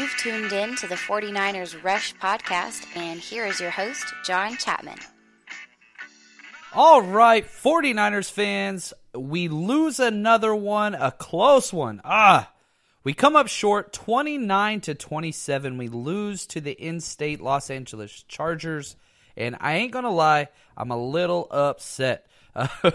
You've tuned in to the 49ers Rush podcast, and here is your host, jl-chapman. All right, 49ers fans, we lose another one, a close one. We come up short, 29-27. We lose to the in-state Los Angeles Chargers, and I ain't going to lie, I'm a little upset.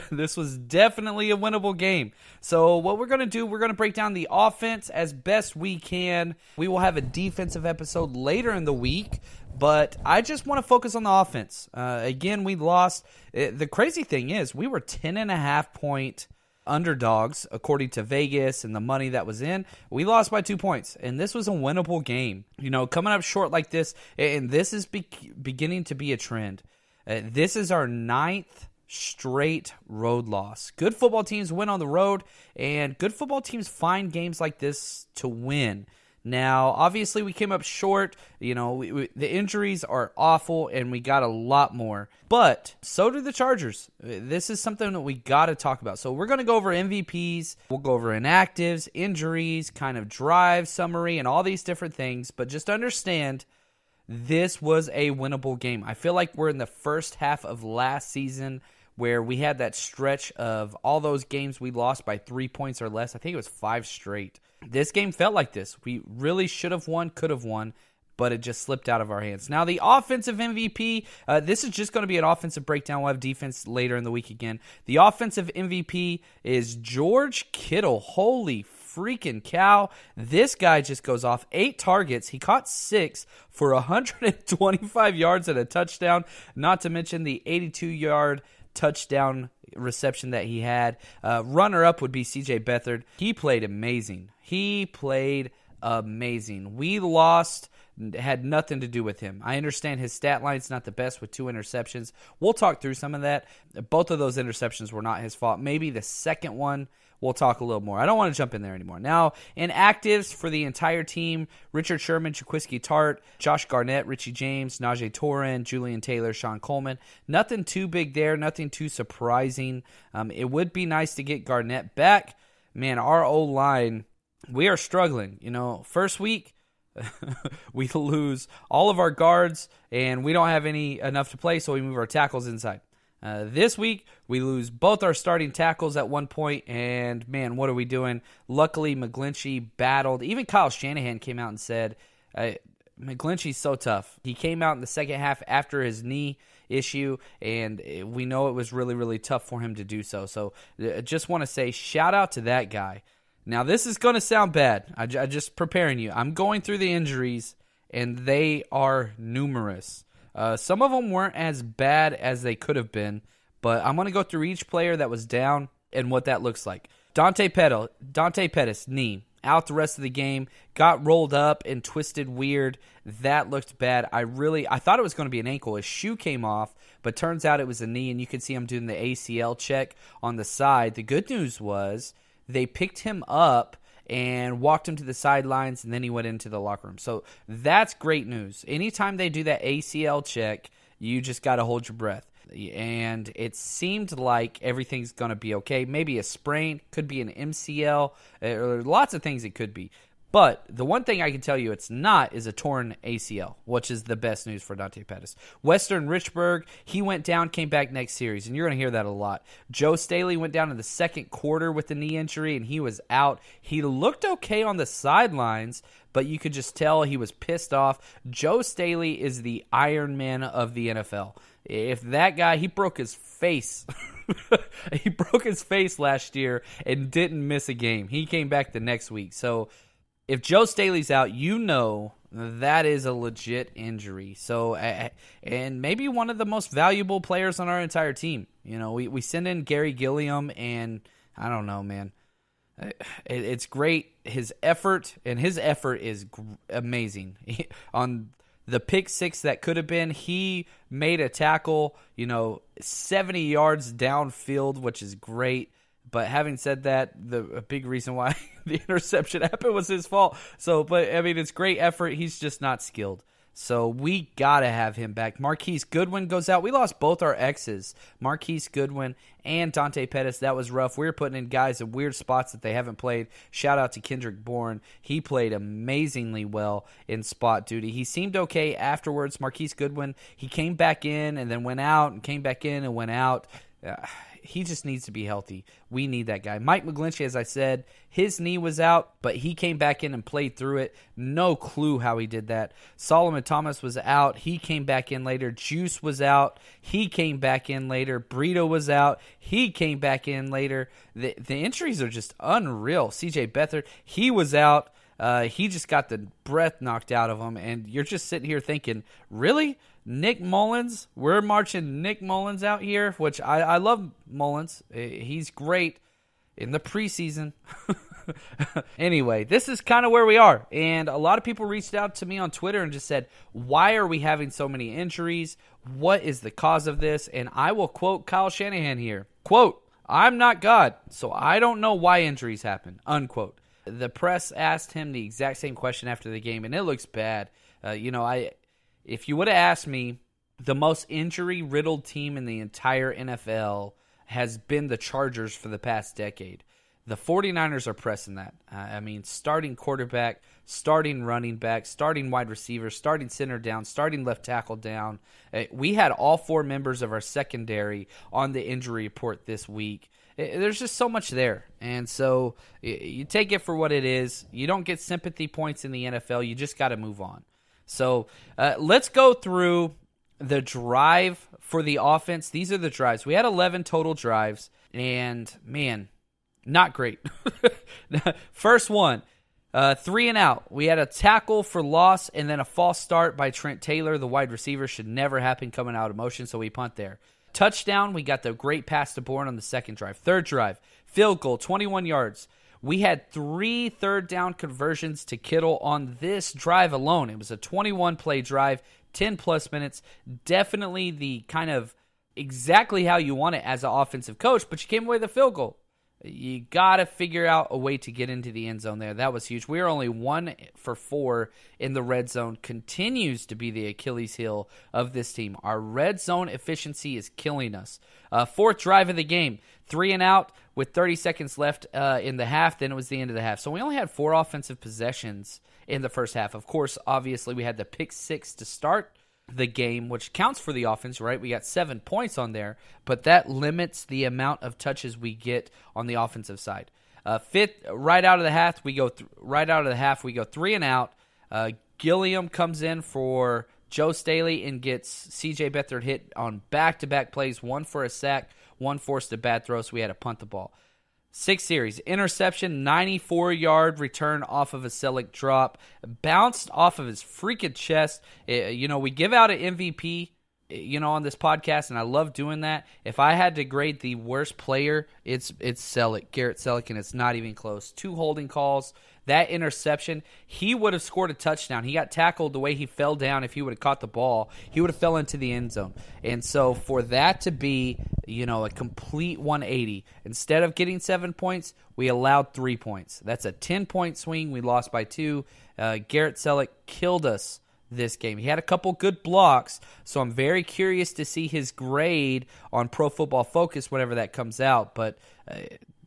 This was definitely a winnable game. So what we're going to do, we're going to break down the offense as best we can. We will have a defensive episode later in the week, but I just want to focus on the offense. Again, we lost. The crazy thing is we were 10.5-point underdogs, according to Vegas and the money that was in. We lost by 2 points, and this was a winnable game. You know, coming up short like this, and this is beginning to be a trend. This is our 9th straight road loss. Good football teams win on the road, and good football teams find games like this to win. Now, obviously, we came up short. You know, the injuries are awful, and we got a lot more. But so do the Chargers. This is something that we got to talk about. So we're going to go over MVPs. We'll go over inactives, injuries, kind of drive summary, and all these different things. But just understand, this was a winnable game. I feel like we're in the first half of last season where we had that stretch of all those games we lost by 3 points or less. I think it was 5 straight. This game felt like this. We really should have won, could have won, but it just slipped out of our hands. Now, the offensive MVP, this is just going to be an offensive breakdown. We'll have defense later in the week again. The offensive MVP is George Kittle. Holy freaking cow. This guy just goes off. 8 targets. He caught 6 for 125 yards and a touchdown, not to mention the 82-yard touchdown reception that he had. Runner-up would be CJ Beathard. He played amazing. We lost, had nothing to do with him. I understand his stat line's not the best with 2 interceptions. We'll talk through some of that. Both of those interceptions were not his fault. Maybe the second one, we'll talk a little more. I don't want to jump in there anymore. Now, inactives for the entire team: Richard Sherman, Jaquiski Tart, Josh Garnett, Richie James, Najee Torin, Julian Taylor, Sean Coleman. Nothing too big there, nothing too surprising. It would be nice to get Garnett back. Man, our O-line, we are struggling. You know, first week, we lose all of our guards, and we don't have enough to play, so we move our tackles inside. This week, we lose both our starting tackles at one point, and man, what are we doing? Luckily, McGlinchey battled. Even Kyle Shanahan came out and said, McGlinchey's so tough. He came out in the second half after his knee issue, and we know it was really, really tough for him to do so. So I just want to say shout out to that guy. Now, this is going to sound bad. I just preparing you. I'm going through the injuries, and they are numerous. Some of them weren't as bad as they could have been, but I'm going to go through each player that was down and what that looks like. Dante Pettis, knee, out the rest of the game, got rolled up and twisted weird. That looked bad. I thought it was going to be an ankle. His shoe came off, but turns out it was a knee, and you could see him doing the ACL check on the side. The good news was they picked him up and walked him to the sidelines, and then he went into the locker room. So that's great news. Anytime they do that ACL check, you just got to hold your breath. And it seemed like everything's going to be okay. Maybe a sprain, could be an MCL, or lots of things it could be. But the one thing I can tell you it's not is a torn ACL, which is the best news for Dante Pettis. Western Richburg, he went down, came back next series, and you're going to hear that a lot. Joe Staley went down in the second quarter with the knee injury, and he was out. He looked okay on the sidelines, but you could just tell he was pissed off. Joe Staley is the Iron Man of the NFL. If that guy, he broke his face. He broke his face last year and didn't miss a game. He came back the next week. So if Joe Staley's out, you know that is a legit injury. So, and maybe one of the most valuable players on our entire team. You know, we send in Gary Gilliam, and I don't know, man. It's great. His effort is amazing. On the pick six that could have been, he made a tackle, 70 yards downfield, which is great. But having said that, a big reason why the interception happened was his fault. So, but I mean, it's great effort. He's just not skilled. So we got to have him back. Marquise Goodwin goes out. We lost both our X's, Marquise Goodwin and Dante Pettis. That was rough. We were putting in guys in weird spots that they haven't played. Shout out to Kendrick Bourne. He played amazingly well in spot duty. He seemed okay afterwards. Marquise Goodwin, he came back in and then went out and came back in and went out. He just needs to be healthy. We need that guy. Mike McGlinchey, as I said, his knee was out, but he came back in and played through it. No clue how he did that. Solomon Thomas was out. He came back in later. Juice was out. He came back in later. Brito was out. He came back in later. The injuries are just unreal. CJ Beathard, he was out. He just got the breath knocked out of him, and you're just sitting here thinking, really? Nick Mullins? We're marching Nick Mullins out here, which I love Mullins. He's great in the preseason. Anyway, this is kind of where we are, and a lot of people reached out to me on Twitter and just said, why are we having so many injuries? What is the cause of this? And I will quote Kyle Shanahan here. Quote, I'm not God, so I don't know why injuries happen. Unquote. The press asked him the exact same question after the game, and it looks bad. If you would have asked me, the most injury-riddled team in the entire NFL has been the Chargers for the past decade. The 49ers are pressing that. Starting quarterback, starting running back, starting wide receiver, starting center down, starting left tackle down. We had all four members of our secondary on the injury report this week. There's just so much there. And so you take it for what it is. You don't get sympathy points in the NFL. You just got to move on. So let's go through the drive for the offense. These are the drives. We had 11 total drives, and, man, not great. First one, 3 and out. We had a tackle for loss and then a false start by Trent Taylor. The wide receiver should never happen coming out of motion, so we punt there. Touchdown, we got the great pass to Bourne on the second drive. Third drive, field goal, 21 yards. We had 3 third down conversions to Kittle on this drive alone. It was a 21-play drive, 10-plus minutes. Definitely the kind of exactly how you want it as an offensive coach, but you came away with a field goal. You got to figure out a way to get into the end zone there. That was huge. We are only 1 for 4 in the red zone. Continues to be the Achilles heel of this team. Our red zone efficiency is killing us. Fourth drive of the game, 3 and out with 30 seconds left in the half. Then it was the end of the half. So we only had 4 offensive possessions in the first half. Of course, obviously, we had the pick 6 to start the game, which counts for the offense, right? We got 7 points on there, but that limits the amount of touches we get on the offensive side. Fifth, right out of the half, we go 3 and out. Gilliam comes in for Joe Staley and gets C.J. Beathard hit on back-to-back plays, 1 for a sack, 1 forced a bad throw, so we had to punt the ball. 6 series, interception, 94-yard return off of a Selleck drop, bounced off of his freaking chest. We give out an MVP, on this podcast, and I love doing that. If I had to grade the worst player, it's Selleck, Garrett Selleck, and it's not even close. 2 holding calls. That interception, he would have scored a touchdown. He got tackled the way he fell down. If he would have caught the ball, he would have fell into the end zone. And so for that to be, a complete 180, instead of getting 7 points, we allowed 3 points. That's a 10-point swing. We lost by 2. Garrett Selleck killed us this game. He had a couple good blocks, so I'm very curious to see his grade on Pro Football Focus whenever that comes out. But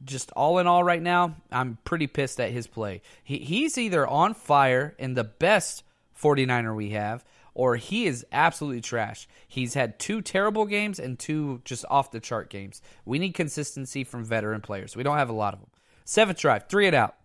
just all in all right now, I'm pretty pissed at his play. He's either on fire and the best 49er we have, or he is absolutely trash. He's had 2 terrible games and 2 just off-the-chart games. We need consistency from veteran players. We don't have a lot of them. 7th drive, 3 and out.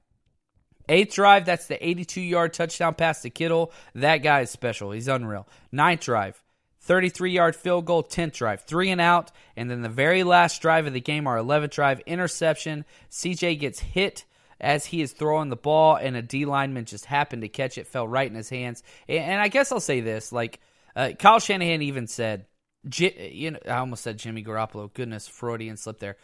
8th drive, that's the 82-yard touchdown pass to Kittle. That guy is special. He's unreal. 9th drive, 33-yard field goal. 10th drive, 3 and out. And then the very last drive of the game, our 11th drive, interception. CJ gets hit as he is throwing the ball, and a D lineman just happened to catch it, fell right in his hands. And I guess I'll say this, Kyle Shanahan even said, I almost said Jimmy Garoppolo. Goodness, Freudian slip there.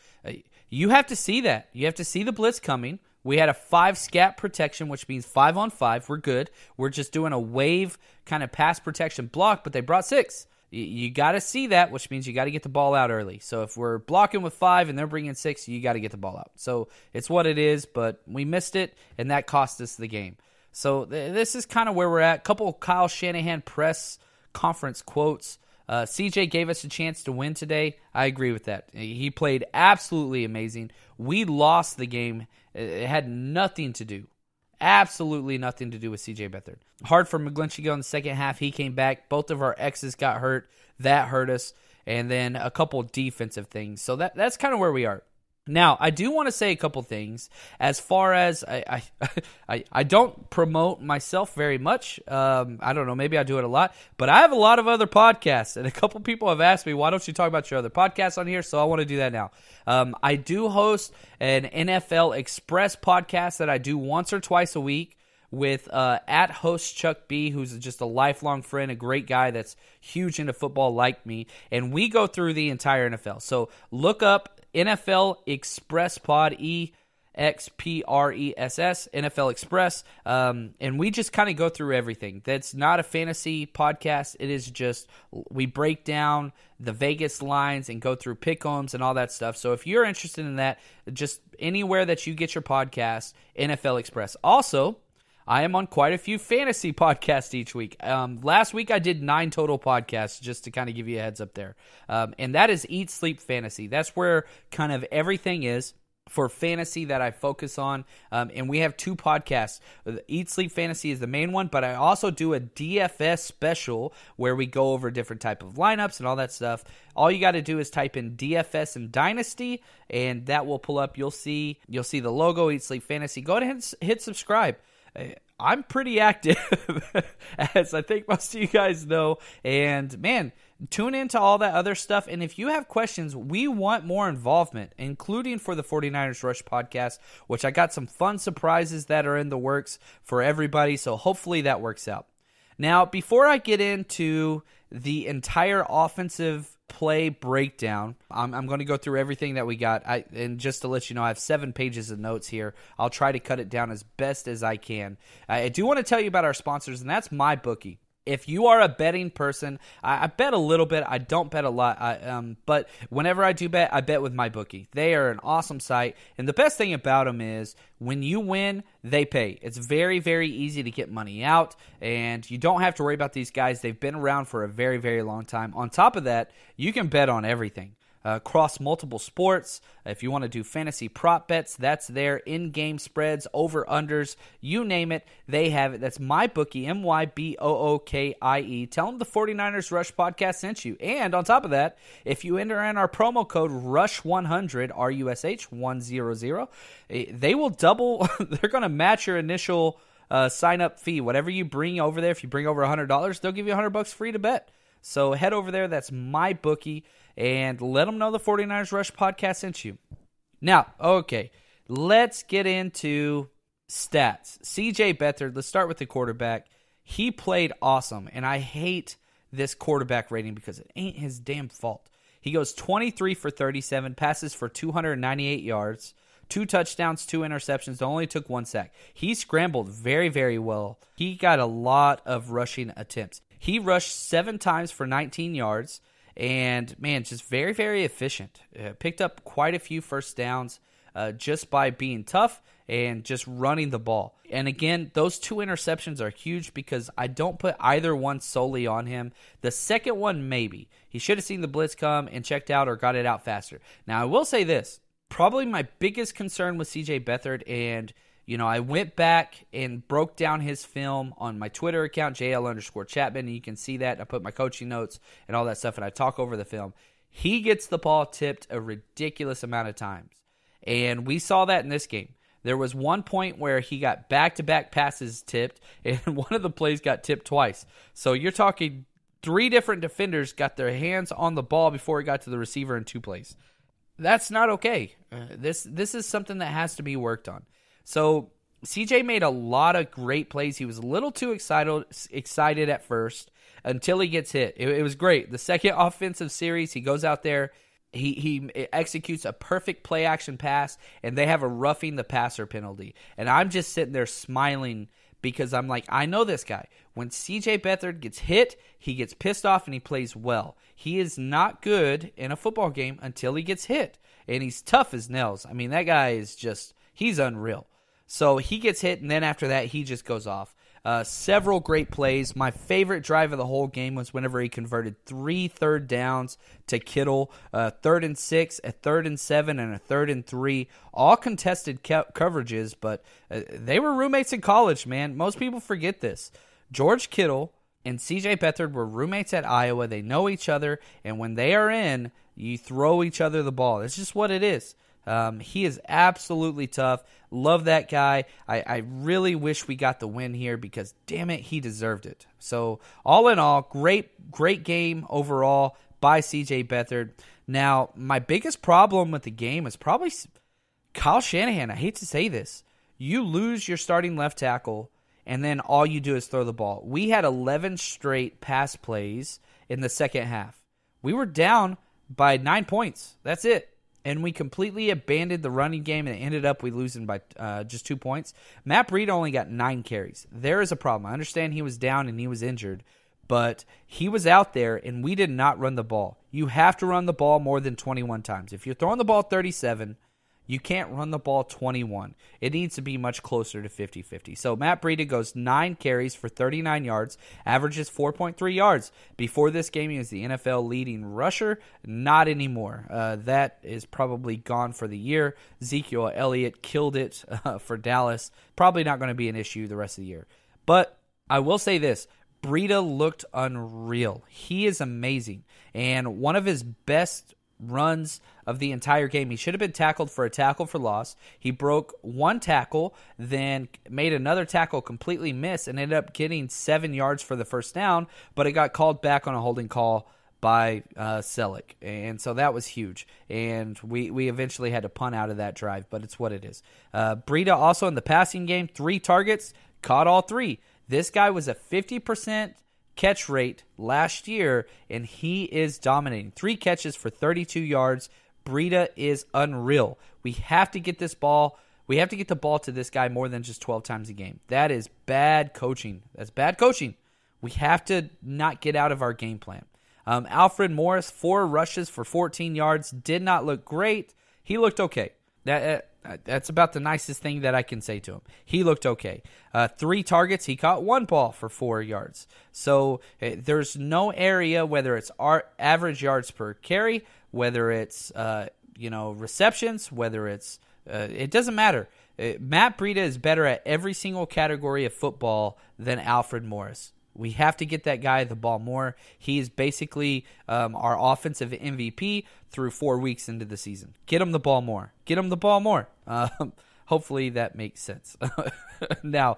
You have to see that. You have to see the blitz coming. We had a 5 scat protection, which means 5 on 5. We're good. We're just doing a wave kind of pass protection block, but they brought 6. You got to see that, which means you got to get the ball out early. So if we're blocking with 5 and they're bringing 6, you got to get the ball out. So it's what it is, but we missed it, and that cost us the game. So this is kind of where we're at. Couple of Kyle Shanahan press conference quotes. CJ gave us a chance to win today. I agree with that. He played absolutely amazing. We lost the game. It had nothing to do, absolutely nothing to do with CJ Beathard. Hard for McGlinchey in the second half. He came back. Both of our X's got hurt. That hurt us. And then a couple defensive things. So that's kind of where we are. Now, I do want to say a couple things as far as I don't promote myself very much. I don't know, maybe I do it a lot, but I have a lot of other podcasts, and a couple people have asked me, why don't you talk about your other podcasts on here? So I want to do that now. I do host an NFL Express podcast that I do once or twice a week with at host Chuck B, who's just a lifelong friend, a great guy that's huge into football like me, and we go through the entire NFL. So look up NFL Express Pod, EXPRESS, NFL Express, and we just kind of go through everything. That's not a fantasy podcast. It is just we break down the Vegas lines and go through pick-ems and all that stuff. So if you're interested in that, just anywhere that you get your podcast, NFL Express. Also, I am on quite a few fantasy podcasts each week. Last week I did 9 total podcasts, just to kind of give you a heads up there. And that is Eat, Sleep, Fantasy. That's where kind of everything is for fantasy that I focus on. And we have 2 podcasts. Eat, Sleep, Fantasy is the main one, but I also do a DFS special where we go over different type of lineups and all that stuff. All you got to do is type in DFS and Dynasty, and that will pull up. You'll see the logo, Eat, Sleep, Fantasy. Go ahead and hit subscribe. I'm pretty active, as I think most of you guys know. And, man, tune into all that other stuff. And if you have questions, we want more involvement, including for the 49ers Rush podcast, which I got some fun surprises that are in the works for everybody. So hopefully that works out. Now, before I get into the entire offensive play breakdown, I'm going to go through everything that we got. And just to let you know, I have 7 pages of notes here. I'll try to cut it down as best as I can. I do want to tell you about our sponsors, and that's MyBookie. If you are a betting person, I bet a little bit. I don't bet a lot, but whenever I do bet, I bet with MyBookie. They are an awesome site, and the best thing about them is when you win, they pay. It's very, very easy to get money out, and you don't have to worry about these guys. They've been around for a very, very long time. On top of that, you can bet on everything. Across multiple sports. If you want to do fantasy prop bets, that's there. In-game spreads, over-unders, you name it, they have it. That's MyBookie, MyBookie. Tell them the 49ers Rush podcast sent you. And on top of that, if you enter in our promo code RUSH100, RUSH 100, they will double, they're going to match your initial sign-up fee. Whatever you bring over there, if you bring over $100, they'll give you $100 free to bet. So head over there, that's MyBookie, and let them know the 49ers Rush podcast sent you. Now, okay, let's get into stats. CJ Beathard, let's start with the quarterback. He played awesome, and I hate this quarterback rating because it ain't his damn fault. He goes 23 for 37, passes for 298 yards, 2 touchdowns, 2 interceptions, only took 1 sack. He scrambled very, very well. He got a lot of rushing attempts. He rushed 7 times for 19 yards, and, man, just very, very efficient. Picked up quite a few first downs just by being tough and just running the ball. And, again, those 2 interceptions are huge because I don't put either one solely on him. The second one, maybe. He should have seen the blitz come and checked out or got it out faster. Now, I will say this. Probably my biggest concern with CJ Beathard, and I went back and broke down his film on my Twitter account, jl_chapman, and you can see that. I put my coaching notes and all that stuff, and I talk over the film. He gets the ball tipped a ridiculous amount of times, and we saw that in this game. There was one point where he got back-to-back passes tipped, and one of the plays got tipped twice. So you're talking 3 different defenders got their hands on the ball before it got to the receiver in 2 plays. That's not okay. This is something that has to be worked on. So CJ made a lot of great plays. He was a little too excited at first until he gets hit. It was great. The second offensive series, he goes out there, he executes a perfect play action pass, and they have a roughing the passer penalty. And I'm just sitting there smiling because I'm like, I know this guy. When CJ Beathard gets hit, he gets pissed off and he plays well. He is not good in a football game until he gets hit. And he's tough as nails. I mean, that guy is just, he's unreal. So he gets hit, and then after that, he just goes off. Several great plays. My favorite drive of the whole game was whenever he converted 3 third downs to Kittle, 3rd and 6, a 3rd and 7, and a 3rd and 3. All contested coverages, but they were roommates in college, man. Most people forget this. George Kittle and C.J. Beathard were roommates at Iowa. They know each other, and when they are in, you throw each other the ball. It's just what it is. He is absolutely tough. Love that guy. I really wish we got the win here because, damn it, he deserved it. So, all in all, great game overall by C.J. Beathard. Now, my biggest problem with the game is probably Kyle Shanahan. I hate to say this. You lose your starting left tackle, and then all you do is throw the ball. We had 11 straight pass plays in the second half. We were down by 9 points. That's it. And we completely abandoned the running game, and it ended up we losing by just 2 points. Matt Breida only got 9 carries. There is a problem. I understand he was down and he was injured, but he was out there, and we did not run the ball. You have to run the ball more than 21 times. If you're throwing the ball 37, you can't run the ball 21. It needs to be much closer to 50-50. So Matt Breida goes 9 carries for 39 yards, averages 4.3 yards. Before this game, he was the NFL leading rusher. Not anymore. That is probably gone for the year. Ezekiel Elliott killed it for Dallas. Probably not going to be an issue the rest of the year. But I will say this. Breida looked unreal. He is amazing. And one of his best runs of the entire game. He should have been tackled for a tackle for loss. He broke 1 tackle, then made another tackle completely miss, and ended up getting 7 yards for the first down, but it got called back on a holding call by Selleck. And so that was huge. And we eventually had to punt out of that drive, but it's what it is. Breida also in the passing game, 3 targets, caught all 3. This guy was a 50% catch rate last year, and he is dominating. 3 catches for 32 yards. Breida is unreal. We have to get this ball. We have to get the ball to this guy more than just 12 times a game. That is bad coaching. That's bad coaching. We have to not get out of our game plan. Alfred Morris, 4 rushes for 14 yards. Did not look great. He looked okay. That's about the nicest thing that I can say to him. He looked okay. 3 targets. He caught 1 ball for 4 yards. So there's no area, whether it's our average yards per carry, whether it's receptions, whether it's it doesn't matter. Matt Breida is better at every single category of football than Alfred Morris. We have to get that guy the ball more. He is basically our offensive MVP through 4 weeks into the season. Get him the ball more. Get him the ball more. Hopefully that makes sense. Now,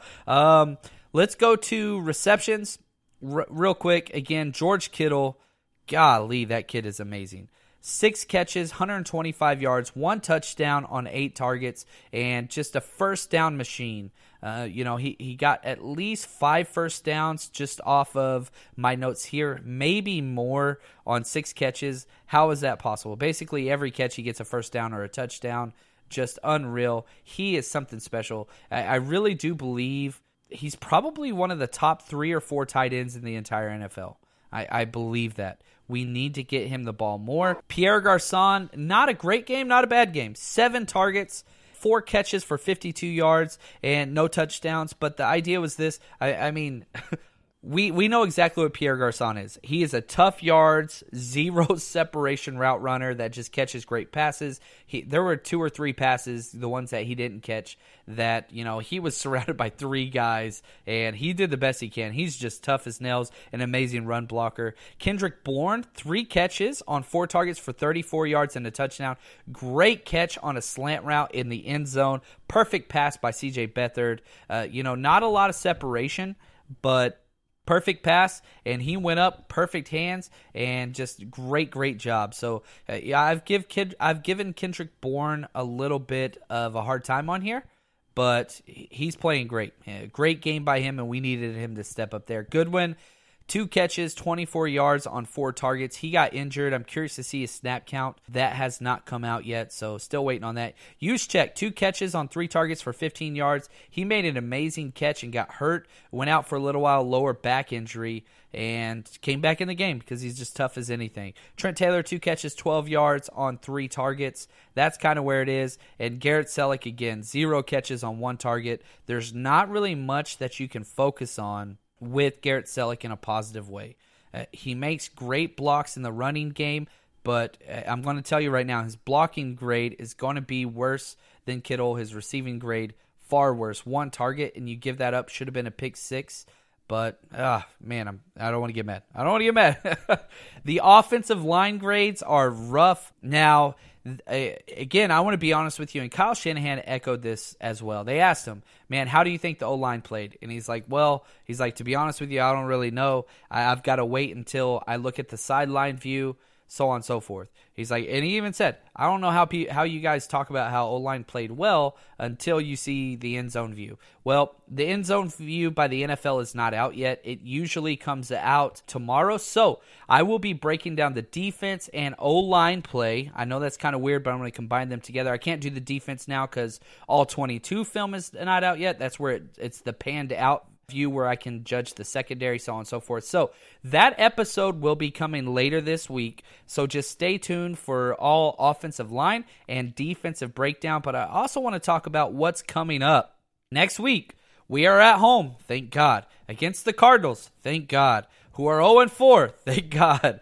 let's go to receptions real quick. Again, George Kittle. Golly, that kid is amazing. 6 catches, 125 yards, 1 touchdown on 8 targets, and just a first down machine. He got at least 5 first downs just off of my notes here, maybe more on 6 catches. How is that possible? Basically, every catch he gets a first down or a touchdown. Just unreal. He is something special. I really do believe he's probably one of the top 3 or 4 tight ends in the entire NFL. I believe that. We need to get him the ball more. Pierre Garçon, not a great game, not a bad game. 7 targets, 4 catches for 52 yards, and no touchdowns. But the idea was this. I mean, we know exactly what Pierre Garçon is. He is a tough yards, 0 separation route runner that just catches great passes. There were 2 or 3 passes, the ones that he didn't catch, that, he was surrounded by 3 guys, and he did the best he can. He's just tough as nails, an amazing run blocker. Kendrick Bourne, 3 catches on 4 targets for 34 yards and a touchdown. Great catch on a slant route in the end zone. Perfect pass by C.J. Beathard. Not a lot of separation, but perfect pass, and he went up, perfect hands, and just great job. So I've given Kendrick Bourne a little bit of a hard time on here, but he's playing great. Great game by him, and we needed him to step up there. Goodwin, 2 catches, 24 yards on 4 targets. He got injured. I'm curious to see his snap count. That has not come out yet, so still waiting on that. Juszczyk, 2 catches on 3 targets for 15 yards. He made an amazing catch and got hurt. Went out for a little while, lower back injury, and came back in the game because he's just tough as anything. Trent Taylor, 2 catches, 12 yards on 3 targets. That's kind of where it is. And Garrett Selleck, again, 0 catches on 1 target. There's not really much that you can focus on with Garrett Selleck in a positive way. He makes great blocks in the running game, but I'm going to tell you right now, his blocking grade is going to be worse than Kittle. His receiving grade, far worse. 1 target, and you give that up. Should have been a pick 6. But, man, I don't want to get mad. The offensive line grades are rough. Now, again, I want to be honest with you, and Kyle Shanahan echoed this as well. They asked him, man, how do you think the O-line played? And he's like, to be honest with you, I don't really know. I've got to wait until I look at the sideline view, so on and so forth. He's like, and he even said, I don't know how you guys talk about how O-line played well until you see the end zone view. Well, the end zone view by the NFL is not out yet. It usually comes out tomorrow. So I will be breaking down the defense and O-line play. I know that's kind of weird, but I'm going to combine them together. I can't do the defense now because all 22 film is not out yet. That's where it's the panned out view where I can judge the secondary, so on and so forth. So that episode will be coming later this week. So just stay tuned for all offensive line and defensive breakdown. But I also want to talk about what's coming up next week. We are at home, thank God, against the Cardinals, thank God, who are 0-4, thank God.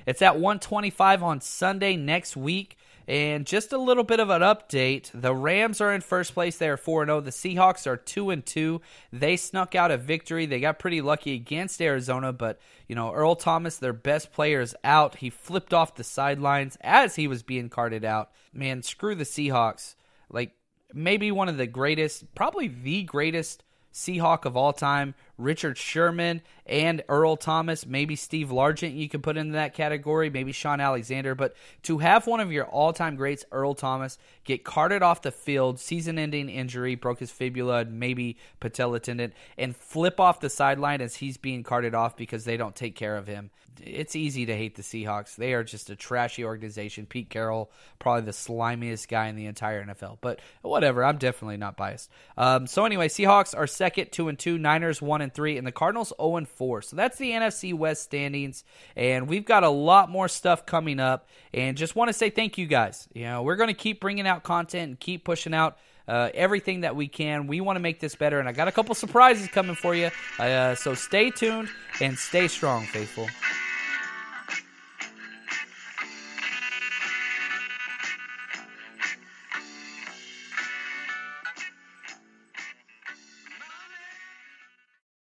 It's at 1:25 on Sunday next week. And just a little bit of an update. The Rams are in first place. They are 4-0. The Seahawks are 2-2. They snuck out a victory. They got pretty lucky against Arizona, but Earl Thomas, their best player, is out. He flipped off the sidelines as he was being carted out. Man, screw the Seahawks. Like, maybe one of the greatest, probably the greatest Seahawk of all time, Richard Sherman and Earl Thomas, maybe Steve Largent you can put into that category, maybe Sean Alexander, but to have one of your all-time greats, Earl Thomas, get carted off the field, season-ending injury, broke his fibula, maybe patella tendon, and flip off the sideline as he's being carted off because they don't take care of him. It's easy to hate the Seahawks. They are just a trashy organization. Pete Carroll, probably the slimiest guy in the entire NFL. But whatever, I'm definitely not biased. So anyway, Seahawks are second, 2-2. Niners 1-3, and the Cardinals 0-4. So that's the NFC West standings, and we've got a lot more stuff coming up. And just want to say thank you guys. We're going to keep bringing out content and keep pushing out everything that we can. We want to make this better, and I got a couple surprises coming for you. So stay tuned and stay strong, faithful.